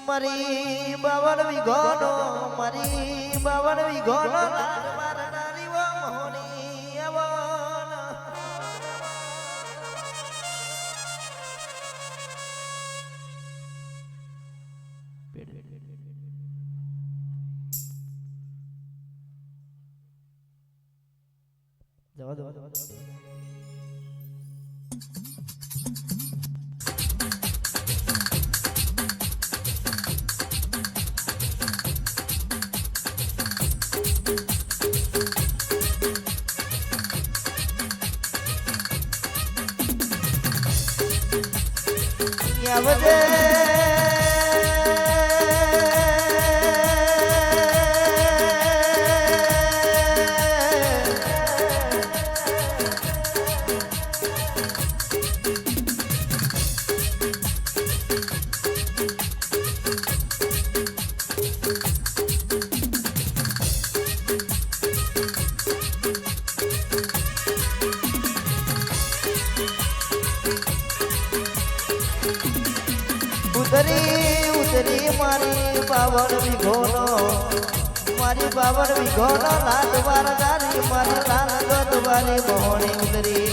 મારી 52 વીઘોનો મારી 52 વીઘોનો મારનારી વો મોહની આવન જવા દો આવજે ઉતરી ઉતરી મારી 52 વીઘોનો મારી 52 વીઘોનો લાડ વારદારી મારી લાલ ગોતવારી મોહણી ઉતરી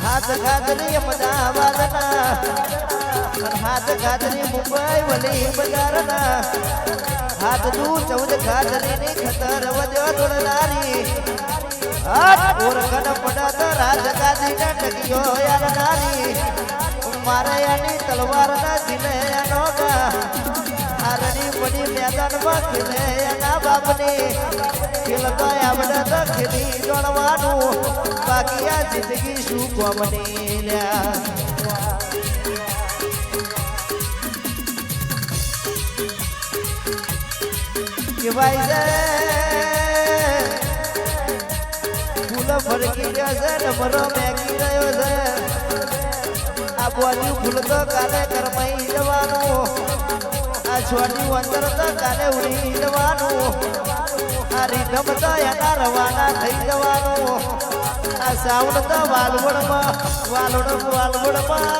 હાથ ખાતરી અમદાવાદના હાથ ખાતરી મુંબઈ વલી બજારના હાથ દૂર 14 ખાતરીની ખતર વજો દોડનારી હાથ ઓરખન પડાત રાજગાદી ને ટક્યો યાર નારી મારે આની તલવારના જીલે અનોગા આરડી પડી મેદાનમાં ખીલે એના બાપની ખીલતો આવડે તો ખીલી દોડવાનું બાકી આ જિંદગી શું કોમની લ્યા ભાઈ છે ફૂલ ફરકી ગયો છે ડમરો મેકી રહ્યો છે આ બોલ્યું ફૂલ તો કાલે કરમાઈ જવાનું આ છોડી અંદર તો કાલે ઉડી જવાનું આ રીધમ તો એના રવાના થઈ જવાનું આ સાઉન્ડ તો વાલવડમાં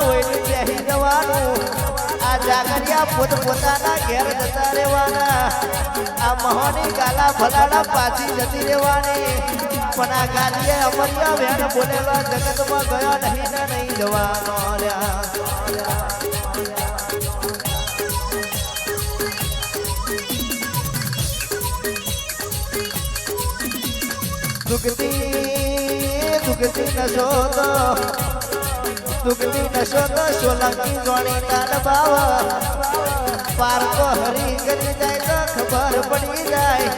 ઓઈની બેસી જવાનું આ જાગરિયા પોતાના ઘેર જતા રહેવાના આ મહોની ગાલા ભલાડા પાછી જતી રહેવાની પણ આ ગાલીએ અમરિયા વેણ બોલેલો જગતમાં ગયો નહીં ને નહીં જવાનો દુગતી નશો તો સોલંકી જોણી તાર બાવા પાર તો હરી કરી જાય તો ખબર પડી જાય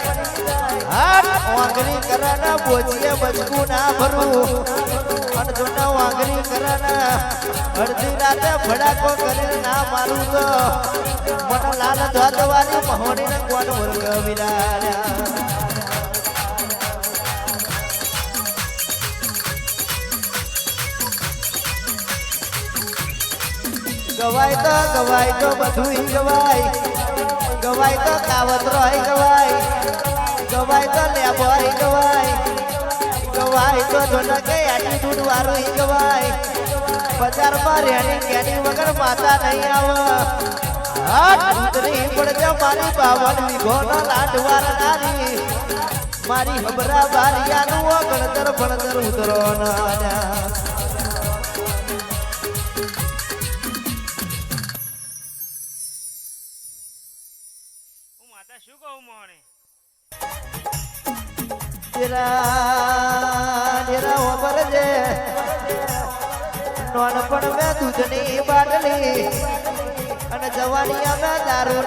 વાંગરી કરાના બોચીએ બચકું ના ભરું અડધુના વાંગરી કરાના અડધી રાતે ફડાકો કરીને ના મારું તો મને લાલ ધોતવારી મહોડીને કોણ વર્ગ વિરાડ્યા ગવાય તો બધું ગવાય તો કાવતરો ગવાય તો લેબો ગવાય તો ધોનકે એટીટ્યુડ વાળું ગવાય બજારમાં રેણી કેની વગર માતા નહીં આવે ઉતરી પડજે મારી 52 વીઘોનો લાડ વારનારી મારી હબરા બારિયાનું ગણતર ભણતર ઉતરો ના શું કહું મોહણે ડેરા ઓબર જે નોનપણ મેં દૂધની બાટલી અને જવાની અમે દારૂ